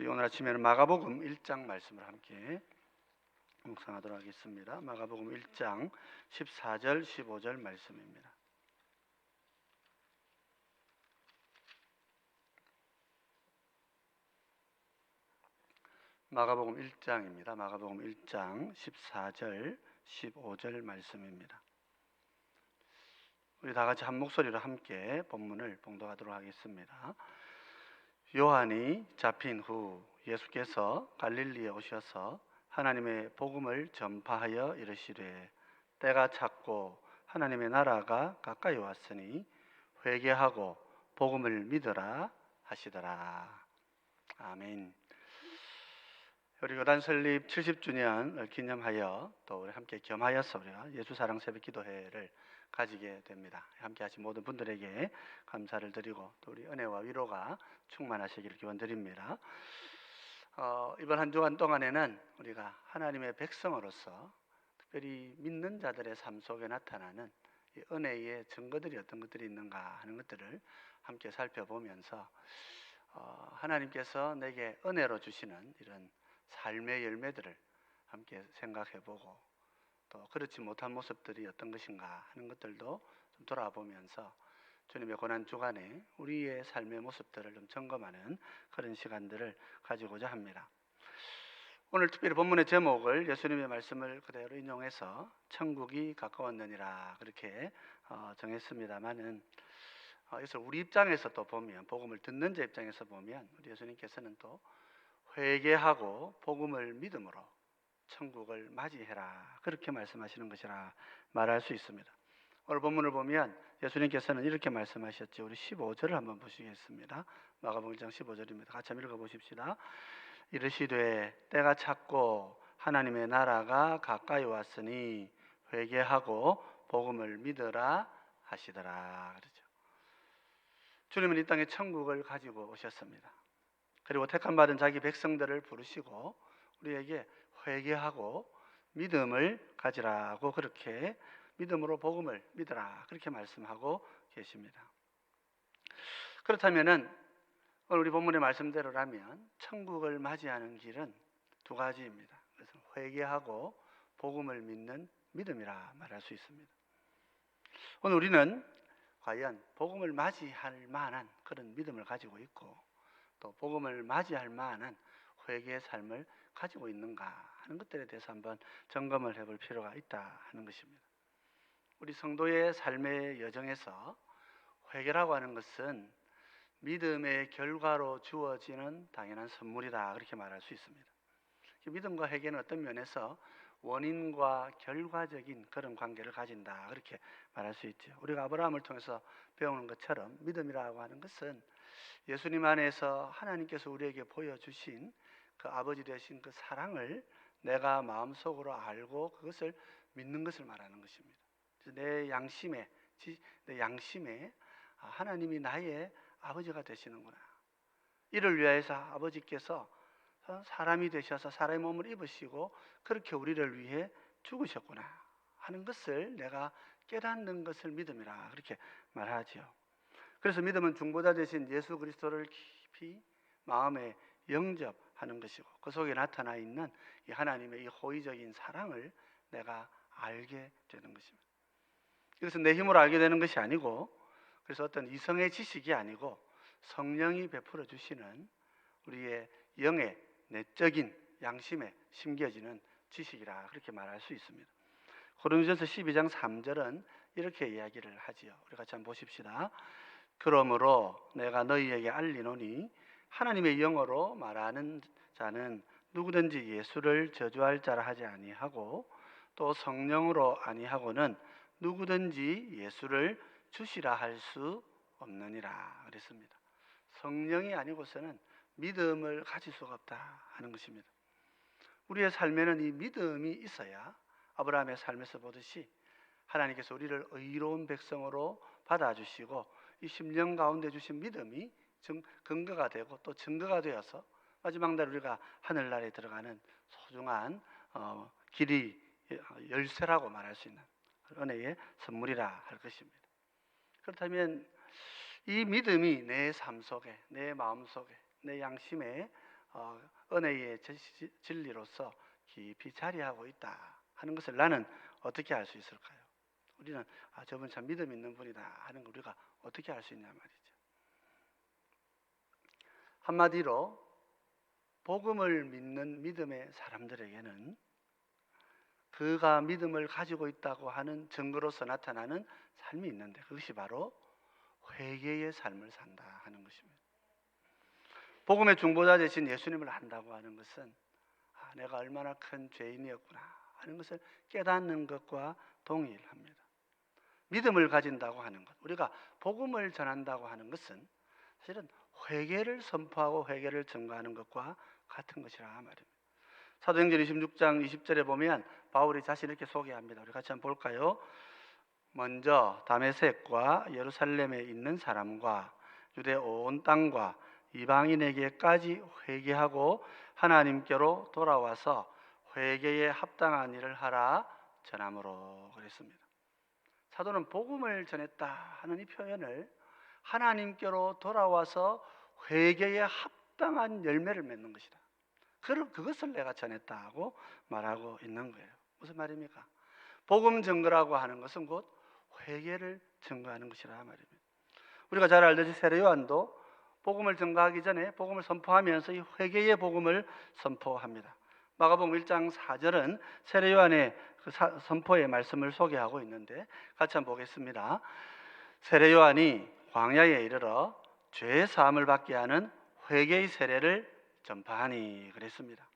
우리 오늘 아침에는 마가복음 1장 말씀을 함께 묵상하도록 하겠습니다. 마가복음 1장 14절 15절 말씀입니다. 마가복음 1장입니다. 마가복음 1장 14절 15절 말씀입니다. 우리 다 같이 한 목소리로 함께 본문을 봉독하도록 하겠습니다. 요한이 잡힌 후 예수께서 갈릴리에 오셔서 하나님의 복음을 전파하여 이르시되 때가 찼고 하나님의 나라가 가까이 왔으니 회개하고 복음을 믿으라 하시더라. 아멘. 우리 교단 설립 70주년을 기념하여 또 우리 함께 겸하여서 우리가 예수사랑 새벽기도회를 가지게 됩니다. 함께 하신 모든 분들에게 감사를 드리고 또 우리 은혜와 위로가 충만하시기를 기원드립니다. 이번 한 주간 동안에는 우리가 하나님의 백성으로서 특별히 믿는 자들의 삶 속에 나타나는 이 은혜의 증거들이 어떤 것들이 있는가 하는 것들을 함께 살펴보면서 하나님께서 내게 은혜로 주시는 이런 삶의 열매들을 함께 생각해보고 또 그렇지 못한 모습들이 어떤 것인가 하는 것들도 좀 돌아보면서 주님의 고난주간에 우리의 삶의 모습들을 좀 점검하는 그런 시간들을 가지고자 합니다. 오늘 특별히 본문의 제목을 예수님의 말씀을 그대로 인용해서 천국이 가까웠느니라 그렇게 정했습니다만은 그래서 우리 입장에서 또 보면 복음을 듣는 자 입장에서 보면 우리 예수님께서는 또 회개하고 복음을 믿음으로 천국을 맞이해라 그렇게 말씀하시는 것이라 말할 수 있습니다. 오늘 본문을 보면 예수님께서는 이렇게 말씀하셨죠. 우리 15절을 한번 보시겠습니다. 마가복음 1장 15절입니다. 같이 한번 읽어보십시다. 이르시되 때가 찼고 하나님의 나라가 가까이 왔으니 회개하고 복음을 믿으라 하시더라. 그러죠. 주님은 이 땅에 천국을 가지고 오셨습니다. 그리고 택함 받은 자기 백성들을 부르시고 우리에게 회개하고 믿음을 가지라고 그렇게 믿음으로 복음을 믿으라 그렇게 말씀하고 계십니다. 그렇다면은 오늘 우리 본문의 말씀대로라면 천국을 맞이하는 길은 두 가지입니다. 그래서 회개하고 복음을 믿는 믿음이라 말할 수 있습니다. 오늘 우리는 과연 복음을 맞이할 만한 그런 믿음을 가지고 있고 또 복음을 맞이할 만한 회개의 삶을 가지고 있는가 하는 것들에 대해서 한번 점검을 해볼 필요가 있다 하는 것입니다. 우리 성도의 삶의 여정에서 회개라고 하는 것은 믿음의 결과로 주어지는 당연한 선물이다 그렇게 말할 수 있습니다. 믿음과 회개는 어떤 면에서 원인과 결과적인 그런 관계를 가진다 그렇게 말할 수 있죠. 우리가 아브라함을 통해서 배우는 것처럼 믿음이라고 하는 것은 예수님 안에서 하나님께서 우리에게 보여주신 그 아버지 되신 그 사랑을 내가 마음속으로 알고 그것을 믿는 것을 말하는 것입니다. 내 양심에 하나님이 나의 아버지가 되시는구나. 이를 위해서 아버지께서 사람이 되셔서 사람의 몸을 입으시고 그렇게 우리를 위해 죽으셨구나 하는 것을 내가 깨닫는 것을 믿음이라 그렇게 말하죠. 그래서 믿음은 중보자 되신 예수 그리스도를 깊이 마음에 영접하는 것이고 그 속에 나타나 있는 이 하나님의 이 호의적인 사랑을 내가 알게 되는 것입니다. 이것은 내 힘으로 알게 되는 것이 아니고 그래서 어떤 이성의 지식이 아니고 성령이 베풀어 주시는 우리의 영의 내적인 양심에 심겨지는 지식이라 그렇게 말할 수 있습니다. 고린도전서 12장 3절은 이렇게 이야기를 하지요. 우리 같이 한번 보십시다. 그러므로 내가 너희에게 알리노니 하나님의 영어로 말하는 자는 누구든지 예수를 저주할 자라 하지 아니하고 또 성령으로 아니하고는 누구든지 예수를 주시라 할 수 없느니라 그랬습니다. 성령이 아니고서는 믿음을 가질 수가 없다 하는 것입니다. 우리의 삶에는 이 믿음이 있어야 아브라함의 삶에서 보듯이 하나님께서 우리를 의로운 백성으로 받아주시고 이 심령 가운데 주신 믿음이 근거가 되고 또 증거가 되어서 마지막 날 우리가 하늘나라에 들어가는 소중한 길이 열쇠라고 말할 수 있는 은혜의 선물이라 할 것입니다. 그렇다면 이 믿음이 내 삶 속에 내 마음 속에 내 양심에 은혜의 진리로서 깊이 자리하고 있다 하는 것을 나는 어떻게 알 수 있을까요? 우리는 저분 참 믿음 있는 분이다 하는 걸 우리가 어떻게 알 수 있냐 말이죠. 한마디로 복음을 믿는 믿음의 사람들에게는 그가 믿음을 가지고 있다고 하는 증거로서 나타나는 삶이 있는데, 그것이 바로 회개의 삶을 산다 하는 것입니다. 복음의 중보자 되신 예수님을 안다고 하는 것은 내가 얼마나 큰 죄인이었구나 하는 것을 깨닫는 것과 동일합니다. 믿음을 가진다고 하는 것, 우리가 복음을 전한다고 하는 것은 사실은 회개를 선포하고 회개를 증거하는 것과 같은 것이라 말입니다. 사도행전 26장 20절에 보면 바울이 자신을 이렇게 소개합니다. 우리 같이 한번 볼까요? 먼저 다메섹과 예루살렘에 있는 사람과 유대 온 땅과 이방인에게까지 회개하고 하나님께로 돌아와서 회개에 합당한 일을 하라 전함으로 그랬습니다. 사도는 복음을 전했다 하는 이 표현을 하나님께로 돌아와서 회개에 합당한 열매를 맺는 것이다, 그것을 내가 전했다고 말하고 있는 거예요. 무슨 말입니까? 복음 증거라고 하는 것은 곧 회개를 증거하는 것이라 말입니다. 우리가 잘 알듯이 세례 요한도 복음을 증거하기 전에 복음을 선포하면서 이 회개의 복음을 선포합니다. 마가복음 1장 4절은 세례 요한의 그 선포의 말씀을 소개하고 있는데 같이 한번 보겠습니다. 세례 요한이 광야에 이르러 죄 사함을 받게 하는 회개의 세례를 전파하니 그랬습니다.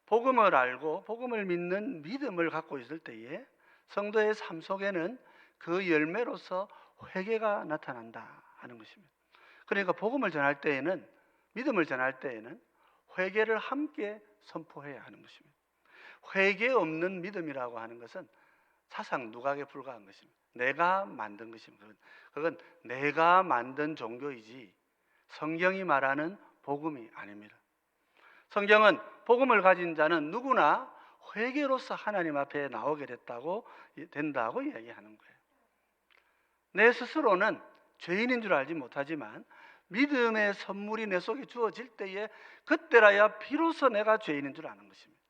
복음을 알고 복음을 믿는 믿음을 갖고 있을 때에 성도의 삶 속에는 그 열매로서 회개가 나타난다 하는 것입니다. 그러니까 복음을 전할 때에는, 믿음을 전할 때에는 회개를 함께 선포해야 하는 것입니다. 회개 없는 믿음이라고 하는 것은 사상 누각에 불과한 것입니다. 내가 만든 것입니다. 그건 내가 만든 종교이지 성경이 말하는 복음이 아닙니다. 성경은 복음을 가진 자는 누구나 회개로서 하나님 앞에 나오게 된다고 이야기하는 거예요. 내 스스로는 죄인인 줄 알지 못하지만 믿음의 선물이 내 속에 주어질 때에 그때라야 비로소 내가 죄인인 줄 아는 것입니다.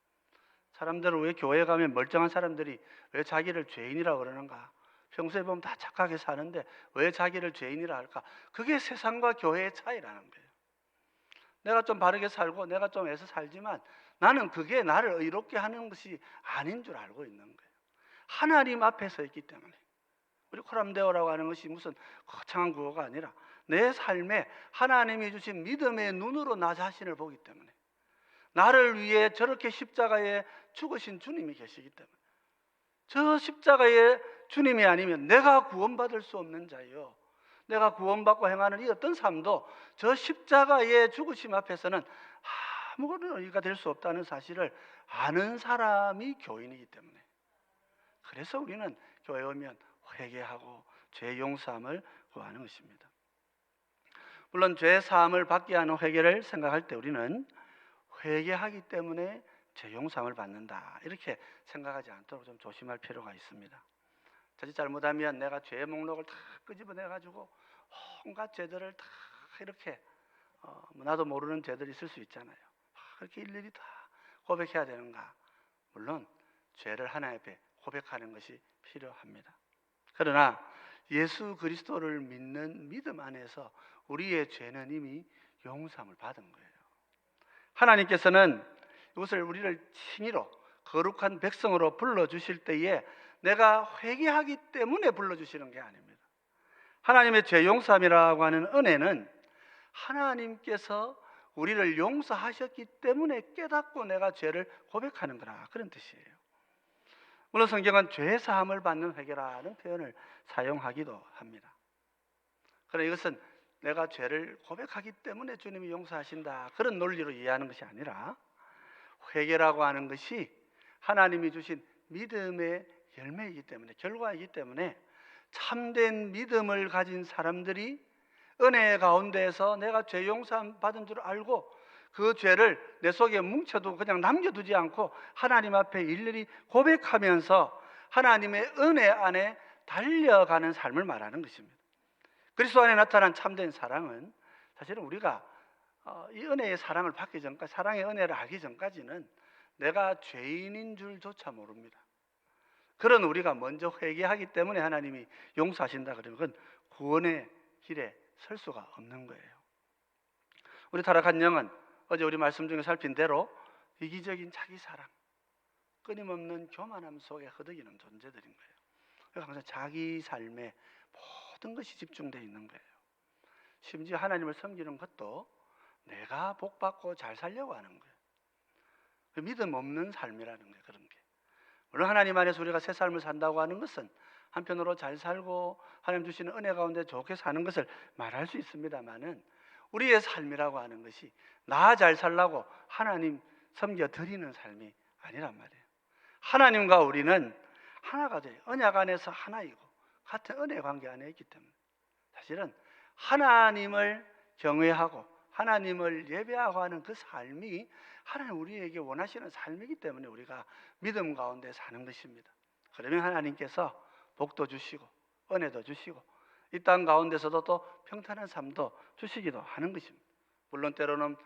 사람들은 왜 교회 가면 멀쩡한 사람들이 왜 자기를 죄인이라고 그러는가? 평소에 보면 다 착하게 사는데 왜 자기를 죄인이라 할까? 그게 세상과 교회의 차이라는 거예요. 내가 좀 바르게 살고 내가 좀 애써 살지만 나는 그게 나를 의롭게 하는 것이 아닌 줄 알고 있는 거예요. 하나님 앞에 서 있기 때문에. 우리 코람데오라고 하는 것이 무슨 거창한 구호가 아니라 내 삶에 하나님이 주신 믿음의 눈으로 나 자신을 보기 때문에, 나를 위해 저렇게 십자가에 죽으신 주님이 계시기 때문에, 저 십자가의 주님이 아니면 내가 구원받을 수 없는 자예요. 내가 구원받고 행하는 이 어떤 삶도 저 십자가의 죽으심 앞에서는 아무런 의미가 될 수 없다는 사실을 아는 사람이 교인이기 때문에, 그래서 우리는 교회에 오면 회개하고 죄 용서함을 구하는 것입니다. 물론 죄 사함을 받게 하는 회개를 생각할 때 우리는 회개하기 때문에 죄 용서함을 받는다 이렇게 생각하지 않도록 좀 조심할 필요가 있습니다. 자칫 잘못하면 내가 죄의 목록을 다 끄집어내 가지고 온갖 죄들을 다 이렇게 나도 모르는 죄들이 있을 수 있잖아요. 그렇게 일일이 다 고백해야 되는가? 물론 죄를 하나님 앞에 고백하는 것이 필요합니다. 그러나 예수 그리스도를 믿는 믿음 안에서 우리의 죄는 이미 용서함을 받은 거예요. 하나님께서는 이것을 우리를 칭의로 거룩한 백성으로 불러주실 때에 내가 회개하기 때문에 불러주시는 게 아닙니다. 하나님의 죄 용서함이라고 하는 은혜는 하나님께서 우리를 용서하셨기 때문에 깨닫고 내가 죄를 고백하는 거라, 그런 뜻이에요. 물론 성경은 죄 사함을 받는 회개라는 표현을 사용하기도 합니다. 그러나 이것은 내가 죄를 고백하기 때문에 주님이 용서하신다 그런 논리로 이해하는 것이 아니라, 회개라고 하는 것이 하나님이 주신 믿음의 열매이기 때문에, 결과이기 때문에 참된 믿음을 가진 사람들이 은혜 가운데에서 내가 죄 용서 받은 줄 알고 그 죄를 내 속에 뭉쳐두고 그냥 남겨두지 않고 하나님 앞에 일일이 고백하면서 하나님의 은혜 안에 달려가는 삶을 말하는 것입니다. 그리스도 안에 나타난 참된 사랑은 사실은 우리가 이 은혜의 사랑을 받기 전까지, 사랑의 은혜를 알기 전까지는 내가 죄인인 줄조차 모릅니다. 그런 우리가 먼저 회개하기 때문에 하나님이 용서하신다 그러면 그건 구원의 길에 설 수가 없는 거예요. 우리 타락한 영은 어제 우리 말씀 중에 살핀 대로 이기적인 자기 사랑, 끊임없는 교만함 속에 허덕이는 존재들인 거예요. 그래서 항상 자기 삶에 모든 것이 집중되어 있는 거예요. 심지어 하나님을 섬기는 것도 내가 복받고 잘 살려고 하는 거예요. 그 믿음 없는 삶이라는 거예요. 그런 게. 물론 하나님 안에서 우리가 새 삶을 산다고 하는 것은 한편으로 잘 살고 하나님 주시는 은혜 가운데 좋게 사는 것을 말할 수 있습니다만은, 우리의 삶이라고 하는 것이 나 잘 살라고 하나님 섬겨 드리는 삶이 아니란 말이에요. 하나님과 우리는 하나가 돼요. 언약 안에서 하나이고 같은 은혜 관계 안에 있기 때문에 사실은 하나님을 경외하고 하나님을 예배하고 하는 그 삶이 하나님 우리에게 원하시는 삶이기 때문에 우리가 믿음 가운데 사는 것입니다. 그러면 하나님께서 복도 주시고 은혜도 주시고 이 땅 가운데서도 또 평탄한 삶도 주시기도 하는 것입니다. 물론 때로는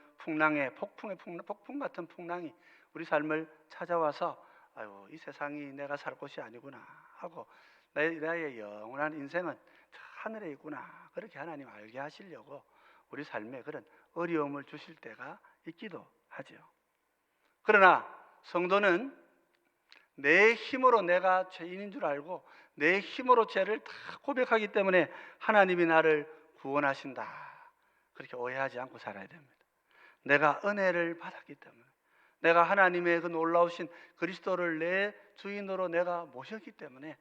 폭풍 같은 풍랑이 우리 삶을 찾아와서 아유, 이 세상이 내가 살 곳이 아니구나 하고 나의 영원한 인생은 하늘에 있구나, 그렇게 하나님 알게 하시려고 우리 삶에 그런 어려움을 주실 때가 있기도 하죠. 그러나 성도는 내 힘으로 내가 죄인인 줄 알고 내 힘으로 죄를 다 고백하기 때문에 하나님이 나를 구원하신다, 그렇게 오해하지 않고 살아야 됩니다. 내가 은혜를 받았기 때문에, 내가 하나님의 그 놀라우신 그리스도를 내 주인으로 내가 모셨기 때문에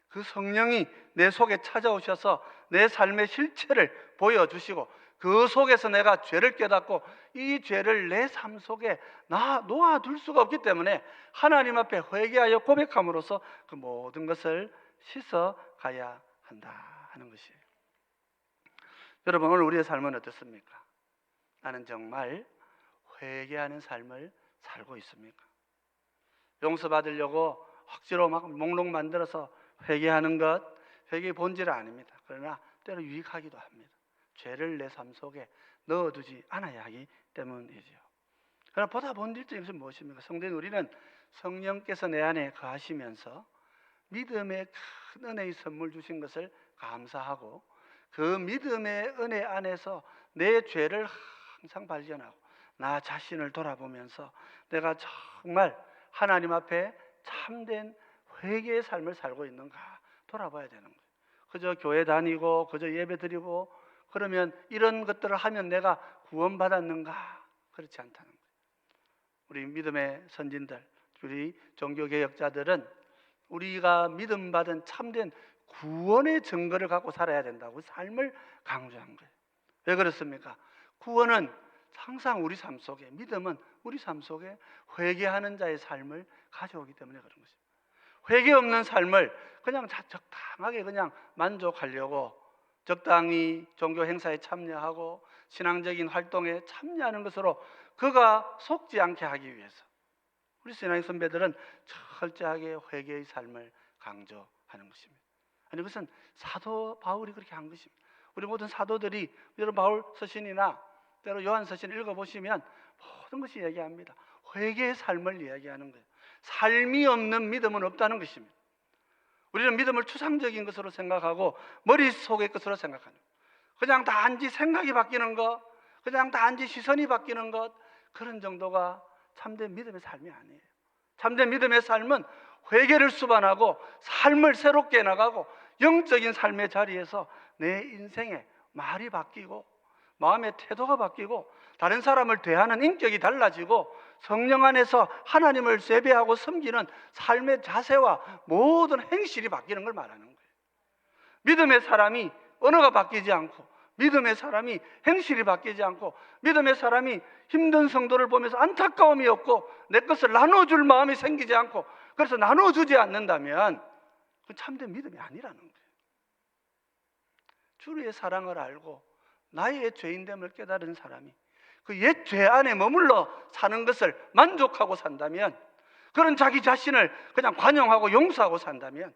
그 성령이 내 속에 찾아오셔서 내 삶의 실체를 보여주시고 그 속에서 내가 죄를 깨닫고 이 죄를 내 삶 속에 놓아둘 수가 없기 때문에 하나님 앞에 회개하여 고백함으로써 그 모든 것을 씻어가야 한다 하는 것이에요. 여러분, 오늘 우리의 삶은 어떻습니까? 나는 정말 회개하는 삶을 살고 있습니까? 용서받으려고 억지로 막 목록 만들어서 회개하는 것, 회개의 본질은 아닙니다. 그러나 때로 유익하기도 합니다. 죄를 내 삶 속에 넣어두지 않아야 하기 때문이죠. 그러나 보다 본질적인 것은 무엇입니까? 성도인 우리는 성령께서 내 안에 거하시면서 믿음의 큰 은혜의 선물 주신 것을 감사하고 그 믿음의 은혜 안에서 내 죄를 항상 발견하고 나 자신을 돌아보면서 내가 정말 하나님 앞에 참된 회개의 삶을 살고 있는가 돌아봐야 되는 거예요. 그저 교회 다니고 그저 예배 드리고 그러면 이런 것들을 하면 내가 구원받았는가? 그렇지 않다는 거예요. 우리 믿음의 선진들, 우리 종교개혁자들은 우리가 믿음받은 참된 구원의 증거를 갖고 살아야 된다고 삶을 강조한 거예요. 왜 그렇습니까? 구원은 항상 우리 삶 속에, 믿음은 우리 삶 속에 회개하는 자의 삶을 가져오기 때문에 그런 것입니다. 회개 없는 삶을 그냥 적당하게 그냥 만족하려고 적당히 종교 행사에 참여하고 신앙적인 활동에 참여하는 것으로 그가 속지 않게 하기 위해서 우리 신앙의 선배들은 철저하게 회개의 삶을 강조하는 것입니다. 아니, 그것은 사도 바울이 그렇게 한 것입니다. 우리 모든 사도들이 여러분 바울 서신이나 때로 요한 서신 읽어보시면 모든 것이 얘기합니다. 회개의 삶을 이야기하는 거예요. 삶이 없는 믿음은 없다는 것입니다. 우리는 믿음을 추상적인 것으로 생각하고 머릿속의 것으로 생각하는 거예요. 그냥 단지 생각이 바뀌는 것, 그냥 단지 시선이 바뀌는 것, 그런 정도가 참된 믿음의 삶이 아니에요. 참된 믿음의 삶은 회개를 수반하고 삶을 새롭게 나가고 영적인 삶의 자리에서 내 인생의 말이 바뀌고 마음의 태도가 바뀌고 다른 사람을 대하는 인격이 달라지고 성령 안에서 하나님을 예배하고 섬기는 삶의 자세와 모든 행실이 바뀌는 걸 말하는 거예요. 믿음의 사람이 언어가 바뀌지 않고 믿음의 사람이 행실이 바뀌지 않고 믿음의 사람이 힘든 성도를 보면서 안타까움이 없고 내 것을 나눠줄 마음이 생기지 않고 그래서 나눠주지 않는다면 그건 참된 믿음이 아니라는 거예요. 주의 사랑을 알고 나의 죄인됨을 깨달은 사람이 그 옛 죄 안에 머물러 사는 것을 만족하고 산다면, 그런 자기 자신을 그냥 관용하고 용서하고 산다면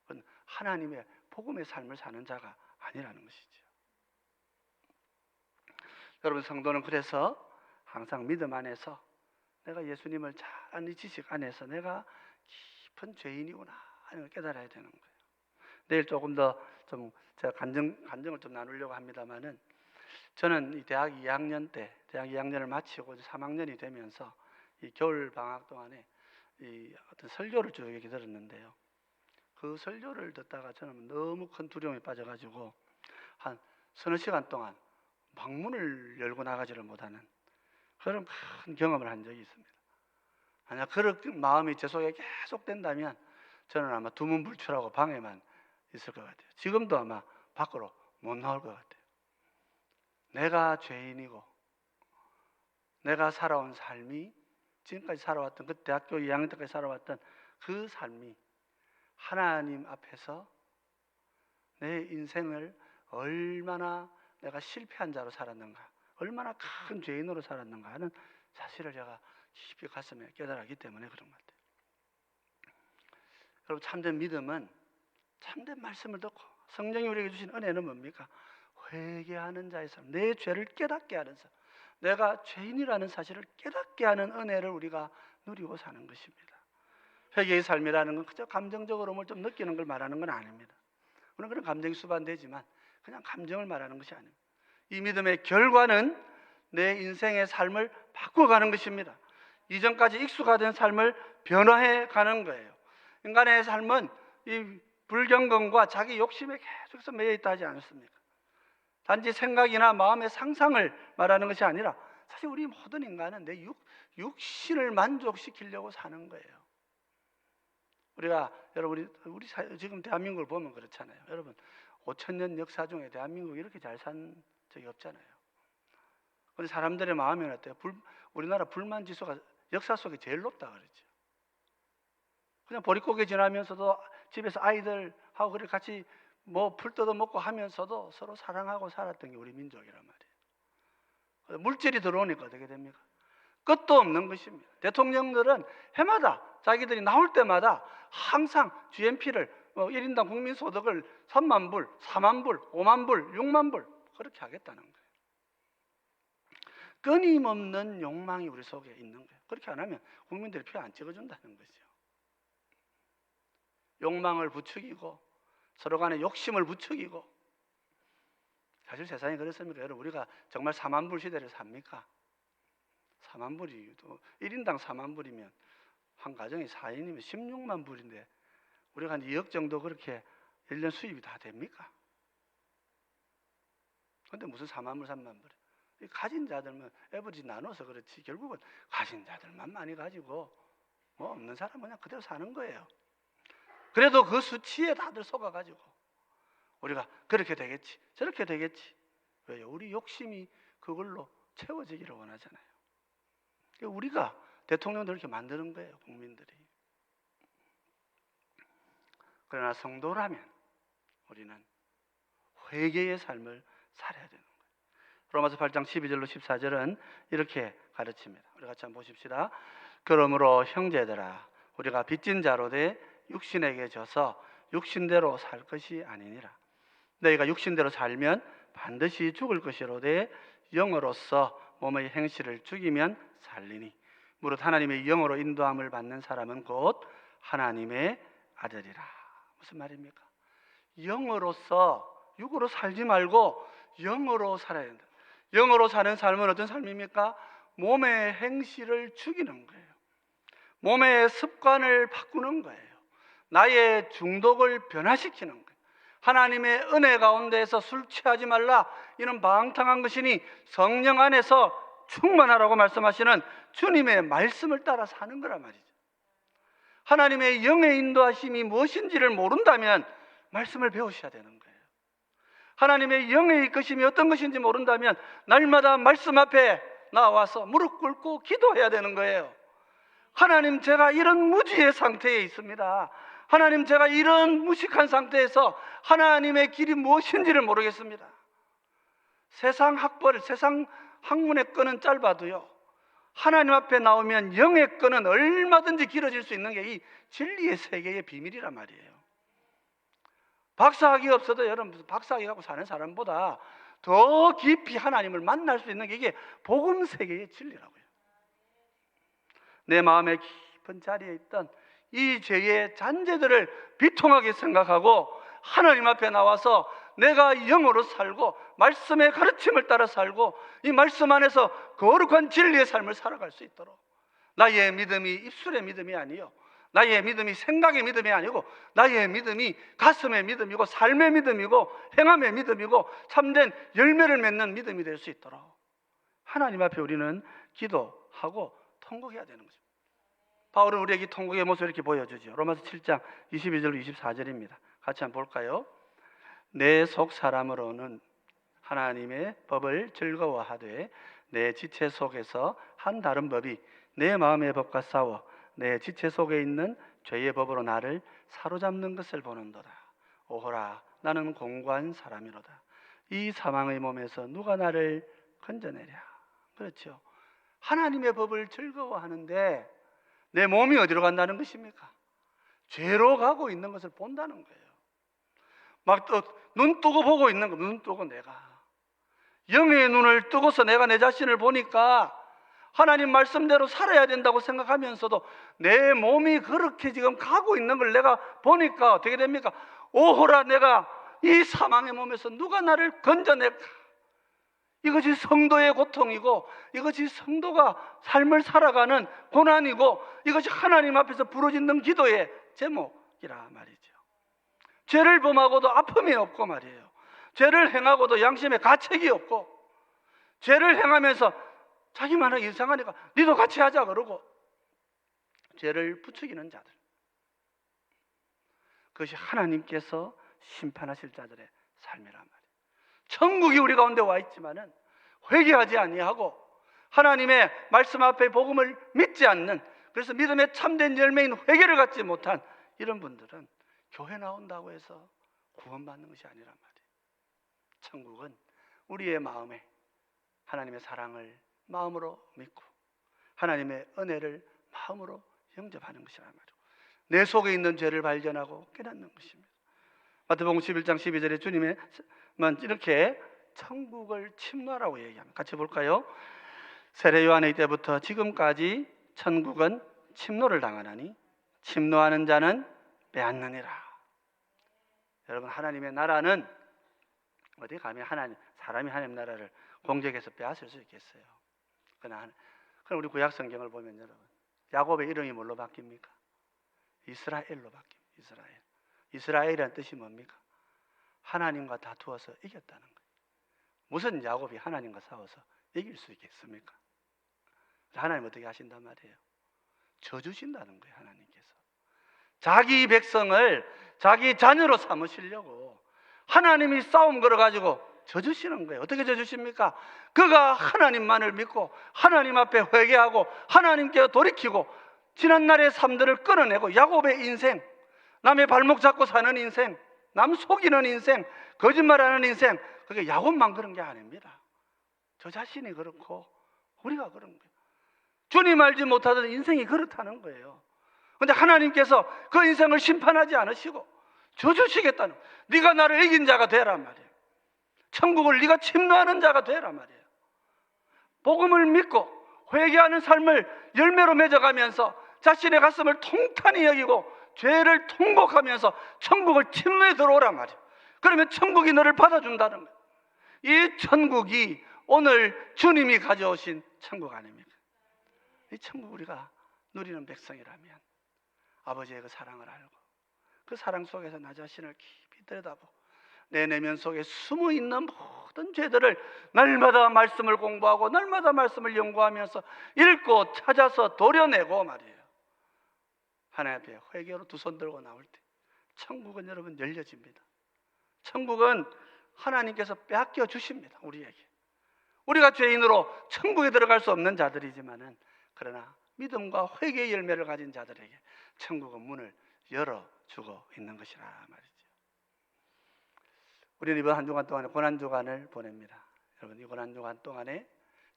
그건 하나님의 복음의 삶을 사는 자가 아니라는 것이죠. 여러분, 성도는 그래서 항상 믿음 안에서 내가 예수님을 잘 아는 지식 안에서 내가 깊은 죄인이구나 하는 걸 깨달아야 되는 거예요. 내일 조금 더 좀 제가 간증을 좀 나누려고 합니다만은, 저는 이 대학 2학년을 마치고 3학년이 되면서 이 겨울 방학 동안에 이 어떤 설교를 쭉 이렇게 들었는데요. 그 설교를 듣다가 저는 너무 큰 두려움에 빠져가지고 한 서너 시간 동안 방문을 열고 나가지를 못하는 그런 큰 경험을 한 적이 있습니다. 만약 그런 마음이 제 속에 계속 된다면 저는 아마 두문불출하고 방에만 있을 것 같아요. 지금도 아마 밖으로 못 나올 것 같아요. 내가 죄인이고 내가 살아온 삶이, 지금까지 살아왔던 그 대학교 2학년 때까지 살아왔던 그 삶이 하나님 앞에서 내 인생을 얼마나 내가 실패한 자로 살았는가, 얼마나 큰 죄인으로 살았는가 하는 사실을 제가 깊이 가슴에 깨달았기 때문에 그런 것 같아요. 여러분, 참된 믿음은 참된 말씀을 듣고, 성령이 우리에게 주신 은혜는 뭡니까? 회개하는 자의 삶, 내 죄를 깨닫게 하는 삶, 내가 죄인이라는 사실을 깨닫게 하는 은혜를 우리가 누리고 사는 것입니다. 회개의 삶이라는 건 그저 감정적으로 뭘 좀 느끼는 걸 말하는 건 아닙니다. 물론 그런 감정이 수반되지만 그냥 감정을 말하는 것이 아닙니다. 이 믿음의 결과는 내 인생의 삶을 바꿔가는 것입니다. 이전까지 익숙하던 삶을 변화해 가는 거예요. 인간의 삶은 이 불경건과 자기 욕심에 계속해서 매여 있다 하지 않았습니까? 단지 생각이나 마음의 상상을 말하는 것이 아니라 사실 우리 모든 인간은 내 육신을 만족시키려고 사는 거예요. 여러분, 우리 지금 대한민국을 보면 그렇잖아요. 여러분, 5,000년 역사 중에 대한민국이 이렇게 잘 산 적이 없잖아요. 그런데 사람들의 마음이 어때요? 우리나라 불만 지수가 역사 속에 제일 높다 그러죠. 그냥 보릿고개 지나면서도 집에서 아이들하고 그렇게 같이 뭐 풀 뜯어 먹고 하면서도 서로 사랑하고 살았던 게 우리 민족이란 말이에요. 물질이 들어오니까 어떻게 됩니까? 끝도 없는 것입니다. 대통령들은 해마다 자기들이 나올 때마다 항상 GNP를 1인당 국민소득을 3만 불, 4만 불, 5만 불, 6만 불 그렇게 하겠다는 거예요. 끊임없는 욕망이 우리 속에 있는 거예요. 그렇게 안 하면 국민들이 표 안 찍어준다는 거죠. 욕망을 부추기고 서로 간에 욕심을 부추기고, 사실 세상이 그렇습니까? 여러분, 우리가 정말 4만 불 시대를 삽니까? 4만 불이 1인당 4만 불이면 한 가정이 4인이면 16만 불인데 우리가 한 2억 정도 그렇게 1년 수입이 다 됩니까? 근데 무슨 4만 불, 3만 불? 가진 자들만 에버리지 나눠서 그렇지 결국은 가진 자들만 많이 가지고 뭐 없는 사람은 그냥 그대로 사는 거예요. 그래도 그 수치에 다들 속아가지고 우리가 그렇게 되겠지, 저렇게 되겠지. 왜요? 우리 욕심이 그걸로 채워지기를 원하잖아요. 우리가 대통령들 이렇게 만드는 거예요, 국민들이. 그러나 성도라면 우리는 회개의 삶을 살아야 되는 거예요. 로마서 8장 12절로 14절은 이렇게 가르칩니다. 우리 같이 한번 보십시다. 그러므로 형제들아, 우리가 빚진 자로 돼 육신에게 져서 육신대로 살 것이 아니니라. 너희가 육신대로 살면 반드시 죽을 것이로되 영으로서 몸의 행실을 죽이면 살리니 무릇 하나님의 영으로 인도함을 받는 사람은 곧 하나님의 아들이라. 무슨 말입니까? 영으로서, 육으로 살지 말고 영으로 살아야 된다. 영으로 사는 삶은 어떤 삶입니까? 몸의 행실을 죽이는 거예요. 몸의 습관을 바꾸는 거예요. 나의 중독을 변화시키는 거예요. 하나님의 은혜 가운데에서 술 취하지 말라, 이는 방탕한 것이니 성령 안에서 충만하라고 말씀하시는 주님의 말씀을 따라 사는 거란 말이죠. 하나님의 영의 인도하심이 무엇인지를 모른다면 말씀을 배우셔야 되는 거예요. 하나님의 영의 이끄심이 어떤 것인지 모른다면 날마다 말씀 앞에 나와서 무릎 꿇고 기도해야 되는 거예요. 하나님, 제가 이런 무지의 상태에 있습니다. 하나님, 제가 이런 무식한 상태에서 하나님의 길이 무엇인지를 모르겠습니다. 세상 학문의 끈은 짧아도요, 하나님 앞에 나오면 영의 끈은 얼마든지 길어질 수 있는 게 이 진리의 세계의 비밀이란 말이에요. 박사학위 없어도 여러분, 박사학위 갖고 사는 사람보다 더 깊이 하나님을 만날 수 있는 게 이게 복음 세계의 진리라고요. 내 마음의 깊은 자리에 있던 이 죄의 잔재들을 비통하게 생각하고 하나님 앞에 나와서 내가 영으로 살고 말씀의 가르침을 따라 살고 이 말씀 안에서 거룩한 진리의 삶을 살아갈 수 있도록, 나의 믿음이 입술의 믿음이 아니요, 나의 믿음이 생각의 믿음이 아니고 나의 믿음이 가슴의 믿음이고 삶의 믿음이고 행함의 믿음이고 참된 열매를 맺는 믿음이 될 수 있도록 하나님 앞에 우리는 기도하고 통곡해야 되는 거죠. 바울은 우리에게 통곡의 모습을 이렇게 보여주죠. 로마서 7장 22절 24절입니다. 같이 한번 볼까요? 내 속 사람으로는 하나님의 법을 즐거워하되 내 지체 속에서 한 다른 법이 내 마음의 법과 싸워 내 지체 속에 있는 죄의 법으로 나를 사로잡는 것을 보는도다. 오호라, 나는 공고한 사람이로다. 이 사망의 몸에서 누가 나를 건져내랴. 그렇죠. 하나님의 법을 즐거워하는데 내 몸이 어디로 간다는 것입니까? 죄로 가고 있는 것을 본다는 거예요. 막 눈 뜨고 보고 있는 거, 눈 뜨고 내가 영의 눈을 뜨고서 내가 내 자신을 보니까 하나님 말씀대로 살아야 된다고 생각하면서도 내 몸이 그렇게 지금 가고 있는 걸 내가 보니까 어떻게 됩니까? 오호라, 내가 이 사망의 몸에서 누가 나를 건져낼까? 이것이 성도의 고통이고 이것이 성도가 삶을 살아가는 고난이고 이것이 하나님 앞에서 부르짖는 기도의 제목이라 말이죠. 죄를 범하고도 아픔이 없고 말이에요. 죄를 행하고도 양심에 가책이 없고, 죄를 행하면서 자기만 하기 이상하니까 니도 같이 하자 그러고 죄를 부추기는 자들, 그것이 하나님께서 심판하실 자들의 삶이란 말이에요. 천국이 우리 가운데 와 있지만은 회개하지 아니하고 하나님의 말씀 앞에 복음을 믿지 않는, 그래서 믿음의 참된 열매인 회개를 갖지 못한 이런 분들은 교회 나온다고 해서 구원받는 것이 아니란 말이에요. 천국은 우리의 마음에 하나님의 사랑을 마음으로 믿고 하나님의 은혜를 마음으로 영접하는 것이란 말이에요. 내 속에 있는 죄를 발견하고 깨닫는 것입니다. 마태복음 11장 12절에 주님은 이렇게 천국을 침노하라고 얘기합니다. 같이 볼까요? 세례 요한의 때부터 지금까지 천국은 침노를 당하나니 침노하는 자는 빼앗느니라. 여러분, 하나님의 나라는 어디 감히 사람이 하나님 나라를 공적에서 빼앗을 수 있겠어요? 그럼 우리 구약 성경을 보면 여러분, 야곱의 이름이 뭘로 바뀝니까? 이스라엘로 바뀝니다. 이스라엘이라는 뜻이 뭡니까? 하나님과 다투어서 이겼다는 거예요. 무슨 야곱이 하나님과 싸워서 이길 수 있겠습니까? 하나님 어떻게 하신단 말이에요? 져주신다는 거예요. 하나님께서 자기 백성을 자기 자녀로 삼으시려고 하나님이 싸움 걸어가지고 져주시는 거예요. 어떻게 져주십니까? 그가 하나님만을 믿고 하나님 앞에 회개하고 하나님께 돌이키고 지난날의 삶들을 끌어내고 야곱의 인생, 남의 발목 잡고 사는 인생, 남 속이는 인생, 거짓말하는 인생, 그게 야곱만 그런 게 아닙니다. 저 자신이 그렇고 우리가 그런 거예요. 주님 알지 못하던 인생이 그렇다는 거예요. 그런데 하나님께서 그 인생을 심판하지 않으시고 져주시겠다는 거예요. 네가 나를 이긴 자가 되란 말이에요. 천국을 네가 침노하는 자가 되란 말이에요. 복음을 믿고 회개하는 삶을 열매로 맺어가면서 자신의 가슴을 통탄히 여기고 죄를 통곡하면서 천국을 침노에 들어오란 말이에요. 그러면 천국이 너를 받아준다는 거예요. 이 천국이 오늘 주님이 가져오신 천국 아닙니까? 이 천국 우리가 누리는 백성이라면 아버지의 그 사랑을 알고 그 사랑 속에서 나 자신을 깊이 들여다보고 내 내면 속에 숨어있는 모든 죄들을 날마다 말씀을 공부하고 날마다 말씀을 연구하면서 읽고 찾아서 도려내고 말이에요. 하나님 앞에 회개로 두 손 들고 나올 때 천국은 여러분 열려집니다. 천국은 하나님께서 빼앗겨 주십니다. 우리에게. 우리가 죄인으로 천국에 들어갈 수 없는 자들이지만은 그러나 믿음과 회개의 열매를 가진 자들에게 천국은 문을 열어주고 있는 것이라 말이죠. 우리는 이번 한 주간 동안에 고난주간을 보냅니다. 여러분, 이 고난주간 동안에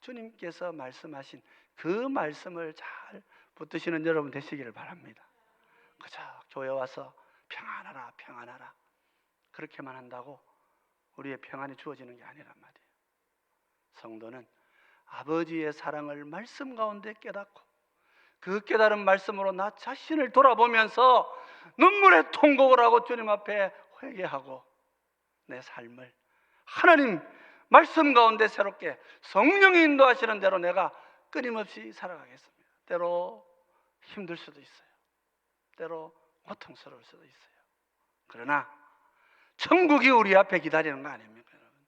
주님께서 말씀하신 그 말씀을 잘 붙드시는 여러분 되시기를 바랍니다. 그저 교회 와서 평안하라 평안하라 그렇게만 한다고 우리의 평안이 주어지는 게 아니란 말이에요. 성도는 아버지의 사랑을 말씀 가운데 깨닫고 그 깨달은 말씀으로 나 자신을 돌아보면서 눈물의 통곡을 하고 주님 앞에 회개하고 내 삶을 하나님 말씀 가운데 새롭게 성령이 인도하시는 대로 내가 끊임없이 살아가겠습니다. 때로 힘들 수도 있어요. 때로 고통스러울 수도 있어요. 그러나 천국이 우리 앞에 기다리는 거 아닙니까, 여러분?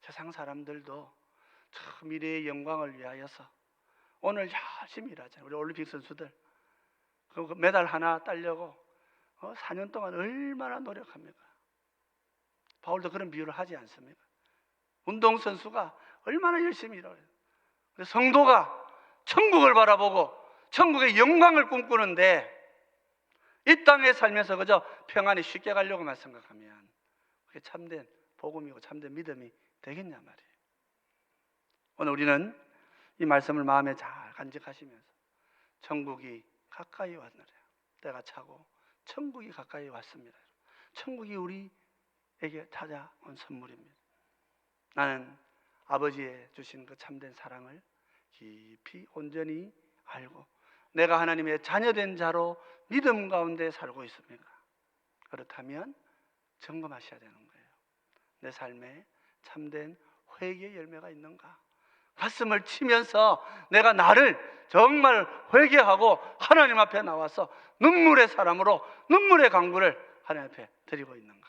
세상 사람들도 저 미래의 영광을 위하여서 오늘 열심히 일하잖아요. 우리 올림픽 선수들 그 메달 하나 따려고 4년 동안 얼마나 노력합니까? 바울도 그런 비유를 하지 않습니까? 운동선수가 얼마나 열심히 일해요. 성도가 천국을 바라보고 천국의 영광을 꿈꾸는데 이 땅에 살면서 그저 평안히 쉽게 가려고만 생각하면 그게 참된 복음이고 참된 믿음이 되겠냐 말이에요. 오늘 우리는 이 말씀을 마음에 잘 간직하시면서 천국이 가까이 왔느라 때가 차고 천국이 가까이 왔습니다. 천국이 우리에게 찾아온 선물입니다. 나는 아버지의 주신 그 참된 사랑을 깊이 온전히 알고 내가 하나님의 자녀된 자로 믿음 가운데 살고 있습니까? 그렇다면 점검하셔야 되는 거예요. 내 삶에 참된 회개의 열매가 있는가? 가슴을 치면서 내가 나를 정말 회개하고 하나님 앞에 나와서 눈물의 사람으로 눈물의 강구를 하나님 앞에 드리고 있는가?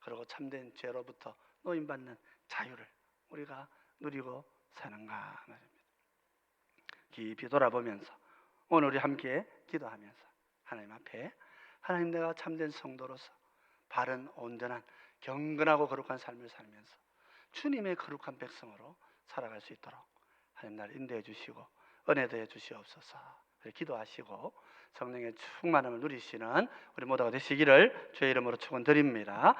그리고 참된 죄로부터 노임받는 자유를 우리가 누리고 사는가 말입니다. 깊이 돌아보면서 오늘 우리 함께 기도하면서 하나님 앞에 하나님, 내가 참된 성도로서 바른 온전한 경건하고 거룩한 삶을 살면서 주님의 거룩한 백성으로 살아갈 수 있도록 하나님 나를 인도해 주시고 은혜 더해 주시옵소서. 기도하시고 성령의 충만함을 누리시는 우리 모두가 되시기를 주의 이름으로 축원드립니다.